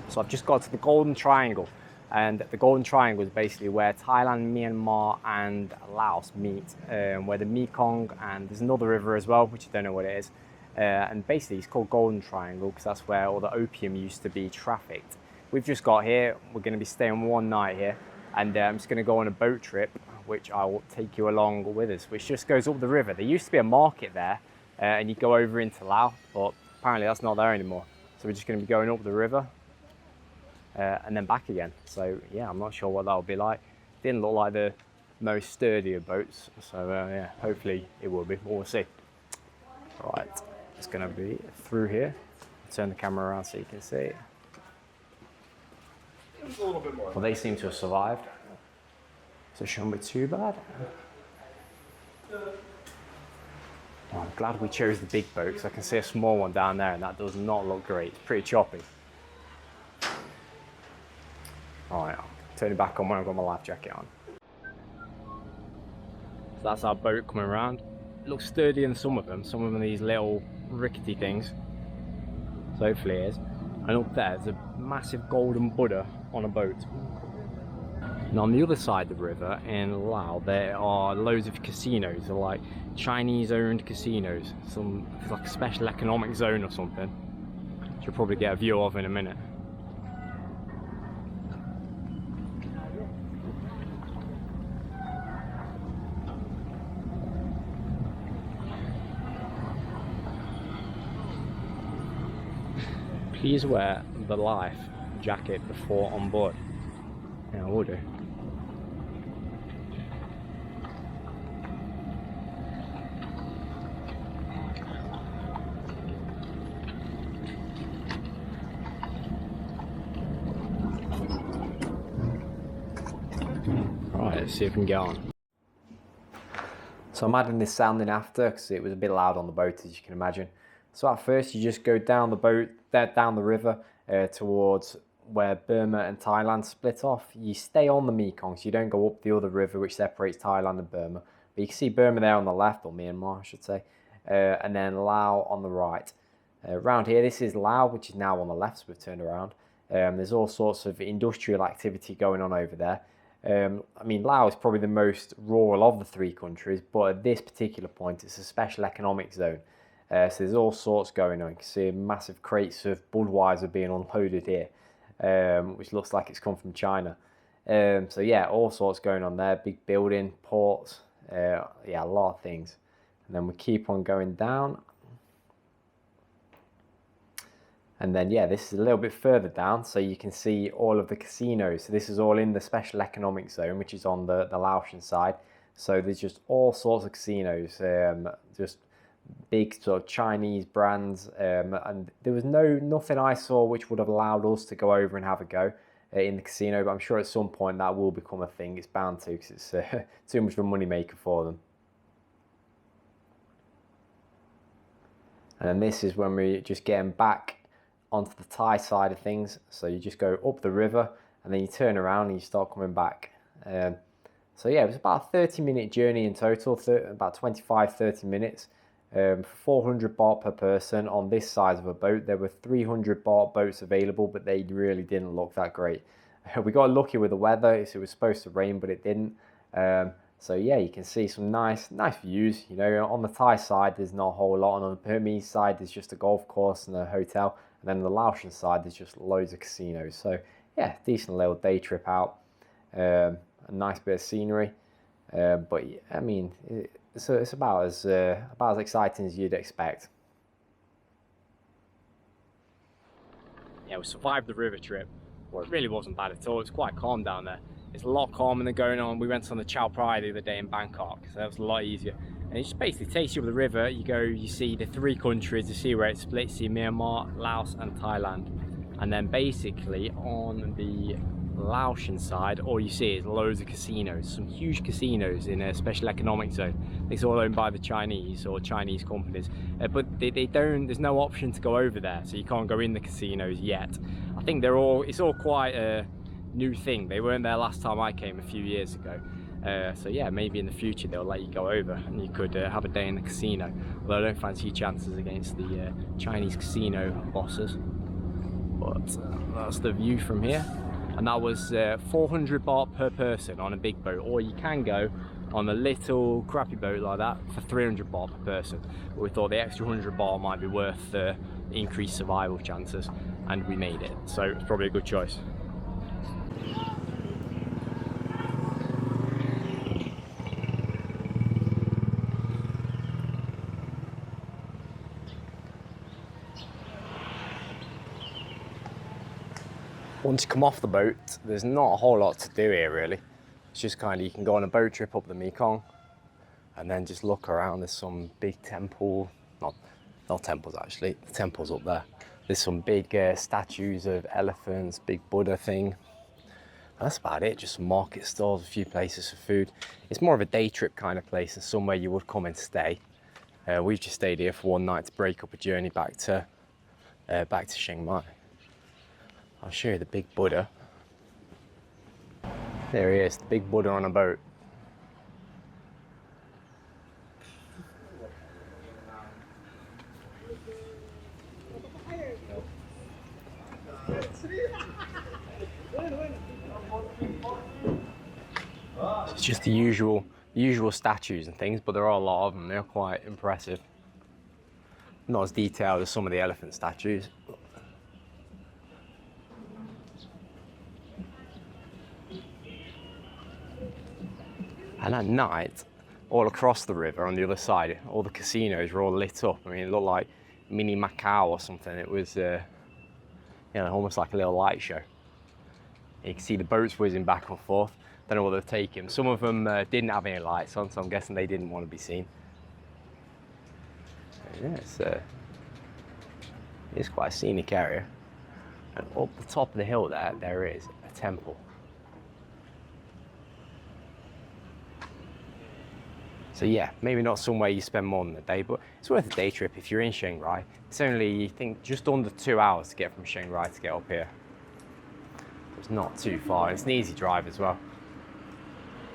So I've just got to the Golden Triangle, and the Golden Triangle is basically where Thailand, Myanmar and Laos meet, where the Mekong, and there's another river as well, which I don't know what it is. And basically it's called Golden Triangle because that's where all the opium used to be trafficked. We've just got here, we're going to be staying one night here, and I'm just going to go on a boat trip, which I will take you along with us, which just goes up the river. There used to be a market there, and you go over into Laos, but apparently that's not there anymore. So we're just going to be going up the river and then back again. So yeah, I'm not sure what that'll be like. Didn't look like the most sturdier boats, so yeah, hopefully it will be, we'll see. Right, it's going to be through here. Turn the camera around so you can see. A little bit more. Well, they seem to have survived, so it shouldn't be too bad. Oh, I'm glad we chose the big boat because I can see a small one down there and that does not look great. It's pretty choppy. Alright, I'll turn it back on when I've got my life jacket on. So that's our boat coming around. It looks sturdier than some of them are these little rickety things. So hopefully it is. And up there's a massive golden Buddha on a boat. And on the other side of the river in Laos, there are loads of casinos. They're like Chinese-owned casinos. It's like a special economic zone or something, which you'll probably get a view of in a minute. Please wear the life jacket before on board. Yeah, I will do. Alright, let's see if we can get on. So I'm adding this sounding after because it was a bit loud on the boat, as you can imagine. So at first you just go down the boat, down the river towards where Burma and Thailand split off. You stay on the Mekong, so you don't go up the other river which separates Thailand and Burma. But you can see Burma there on the left, or Myanmar I should say, and then Laos on the right. Around here, this is Laos, which is now on the left, so we've turned around. There's all sorts of industrial activity going on over there. I mean, Laos is probably the most rural of the three countries, but at this particular point it's a special economic zone. So there's all sorts going on. You can see massive crates of Budweiser being unloaded here, which looks like it's come from China. So yeah, all sorts going on there. Big building, ports, yeah, a lot of things. And then we keep on going down. And then yeah, this is a little bit further down, so you can see all of the casinos. So this is all in the special economic zone, which is on the Laotian side. So there's just all sorts of casinos, just big sort of Chinese brands, and there was nothing I saw which would have allowed us to go over and have a go in the casino, but I'm sure at some point that will become a thing. It's bound to, because it's too much of a money maker for them. And then this is when we're just getting back onto the Thai side of things. So you just go up the river and then you turn around and you start coming back. So yeah, it was about a 30-minute journey in total, about 25-30 minutes. 400 baht per person on this size of a boat. There were 300 baht boats available, but they really didn't look that great. We got lucky with the weather, so it was supposed to rain, but it didn't. So yeah, you can see some nice views. You know, on the Thai side, there's not a whole lot. On the Burmese side, there's just a golf course and a hotel. And then on the Laotian side, there's just loads of casinos. So yeah, decent little day trip out. A nice bit of scenery. But I mean, it's about as exciting as you'd expect. Yeah, we survived the river trip. Well, it really wasn't bad at all. It's quite calm down there. It's a lot calmer than going on. We went on the Chiang Rai the other day in Bangkok, so that was a lot easier. And it just basically takes you up the river. You go, you see the three countries, you see where it splits, you see Myanmar, Laos and Thailand. And then basically on the Laotian side, all you see is loads of casinos, some huge casinos in a special economic zone. It's all owned by the Chinese or Chinese companies, but they don't, there's no option to go over there, so you can't go in the casinos yet. I think it's all quite a new thing. They weren't there last time I came a few years ago. So yeah, maybe in the future they'll let you go over and you could have a day in the casino. Although I don't fancy your chances against the Chinese casino bosses. But that's the view from here. And that was 400 baht per person on a big boat, or you can go on a little crappy boat like that for 300 baht per person. But we thought the extra 100 baht might be worth the increased survival chances, and we made it, so it's probably a good choice. Once you come off the boat, there's not a whole lot to do here really. It's just kind of, you can go on a boat trip up the Mekong and then just look around. There's some big temple, not temples actually, the temple's up there. There's some big statues of elephants, big Buddha thing. That's about it, just some market stalls, a few places for food. It's more of a day trip kind of place and somewhere you would come and stay. We've just stayed here for one night to break up a journey back to Chiang Rai. I'll show you the big Buddha. There he is, the big Buddha on a boat. It's just the usual statues and things, but there are a lot of them. They're quite impressive. Not as detailed as some of the elephant statues. And at night, all across the river on the other side, all the casinos were all lit up. I mean, it looked like mini Macau or something. It was, you know, almost like a little light show. You can see the boats whizzing back and forth. Don't know what they're taking. Some of them didn't have any lights on, so I'm guessing they didn't want to be seen. Yeah, it's quite a scenic area. And up the top of the hill there is a temple. So yeah, maybe not somewhere you spend more than a day, but it's worth a day trip if you're in Chiang Rai. It's only, you think, just under 2 hours to get from Chiang Rai to get up here. It's not too far. It's an easy drive as well.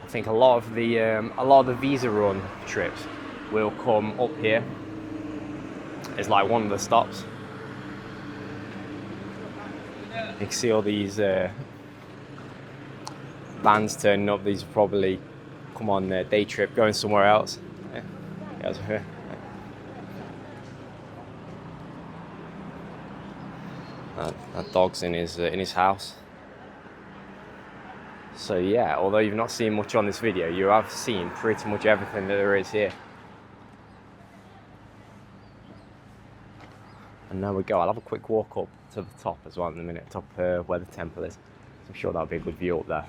I think a lot of the visa run trips will come up here. It's like one of the stops. You can see all these vans turning up. These are probably come on a day trip going somewhere else. Yeah, guys are here. That dog's in his house. So yeah, although you've not seen much on this video, you have seen pretty much everything that there is here. And there we go. I'll have a quick walk up to the top as well in a minute, top where the temple is. I'm sure that'll be a good view up there.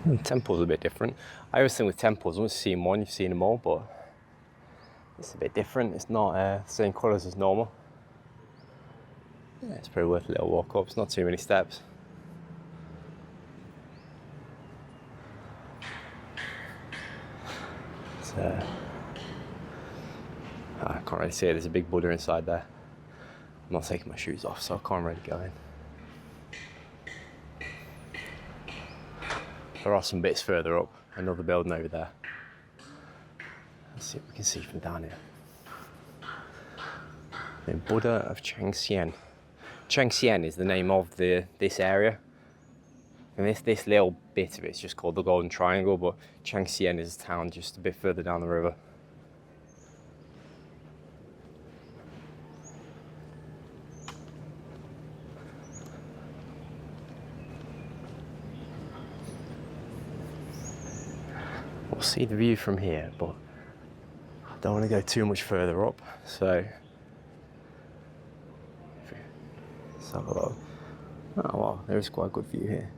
The temple's a bit different. I always think with temples, once you've seen one, you've seen them all, but it's a bit different. It's not the same colours as normal. Yeah, it's probably worth a little walk up. It's not too many steps. I can't really see it. There's a big Buddha inside there. I'm not taking my shoes off, so I can't really go in. There are some bits further up, another building over there. Let's see what we can see from down here. The Buddha of Chiang Saen. Chiang Saen is the name of this area. And this little bit of it's just called the Golden Triangle, but Chiang Saen is a town just a bit further down the river. We'll see the view from here, but I don't want to go too much further up, so let's have a look. Oh wow, there is quite a good view here.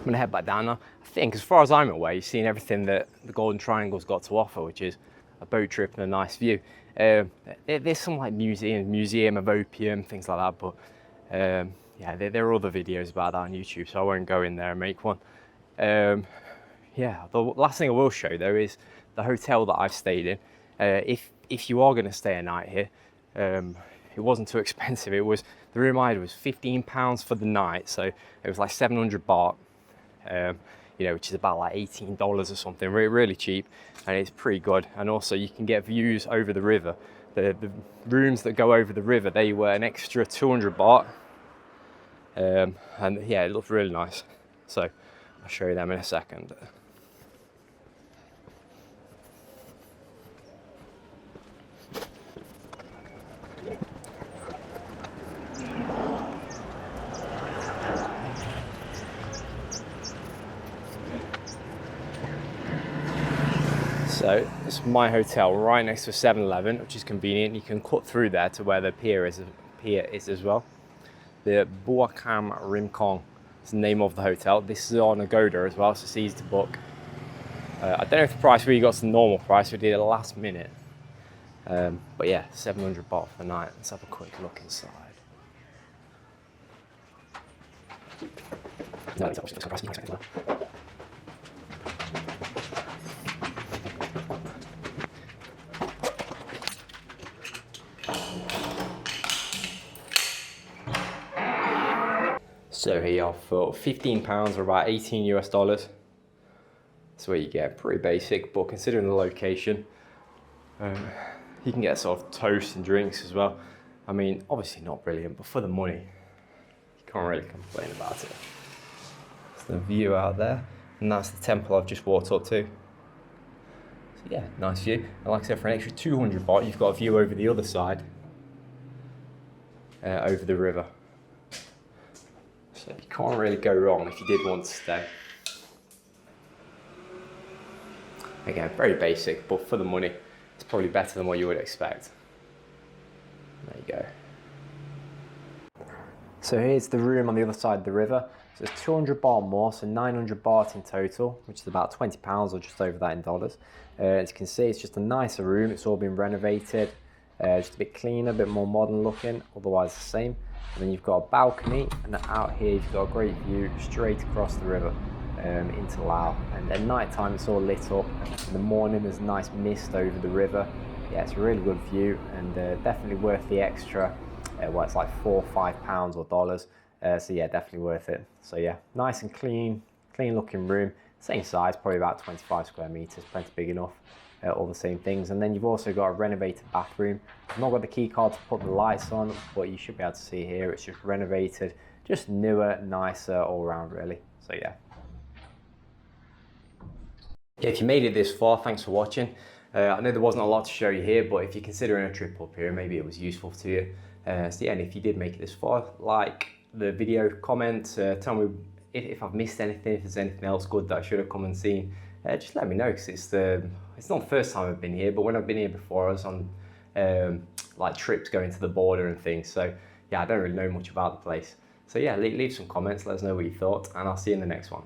I'm gonna head back down now. I think, as far as I'm aware, you've seen everything that the Golden Triangle's got to offer, which is a boat trip and a nice view. There's some like museum of opium, things like that, but yeah, there are other videos about that on YouTube, so I won't go in there and make one. Yeah, the last thing I will show though is the hotel that I've stayed in. If you are going to stay a night here, it wasn't too expensive. It was, the room I had was £15 for the night, so it was like 700 baht, you know, which is about like $18 or something. Really cheap, and it's pretty good. And also you can get views over the river. The rooms that go over the river, they were an extra 200 baht, and yeah, it looked really nice. So I'll show you them in a second. So this is my hotel right next to a 7-Eleven, which is convenient. You can cut through there to where the pier is as well. The Buakam Rimkong is the name of the hotel. This is on Agoda as well, so it's easy to book. I don't know if the price really got to the normal price. We did it last minute. But yeah, 700 baht for the night. Let's have a quick look inside. No, it's obviously price. So here you are for £15 or about 18 US dollars. That's what you get, pretty basic, but considering the location, you can get sort of toast and drinks as well. I mean, obviously not brilliant, but for the money, you can't really complain about it. That's the view out there, and that's the temple I've just walked up to. So yeah, nice view. And like I said, for an extra 200 baht, you've got a view over the other side, over the river. So you can't really go wrong if you did want to stay. Again, very basic, but for the money, it's probably better than what you would expect. There you go. So here's the room on the other side of the river. So it's 200 baht more, so 900 baht in total, which is about £20 or just over that in dollars. As you can see, it's just a nicer room. It's all been renovated, just a bit cleaner, a bit more modern looking, otherwise the same. And then you've got a balcony, and out here you've got a great view straight across the river into Laos. And at night time it's all lit up. In the morning there's a nice mist over the river. Yeah, it's a really good view, and definitely worth the extra, well, it's like £4 or £5 or dollars. So yeah, definitely worth it. So yeah, nice and clean looking room. Same size, probably about 25 square meters, plenty big enough. All the same things. And then you've also got a renovated bathroom. I've not got the key card to put the lights on, but you should be able to see here, it's just renovated, just newer, nicer all around really. So yeah. Yeah, if you made it this far, thanks for watching. I know there wasn't a lot to show you here, but if you're considering a trip up here, maybe it was useful to you. So yeah, and if you did make it this far, like the video, comment, tell me if I've missed anything, if there's anything else good that I should have come and seen. Just let me know, because it's not the first time I've been here, but when I've been here before, I was on like trips going to the border and things. So yeah, I don't really know much about the place. So yeah, leave some comments, let us know what you thought, and I'll see you in the next one.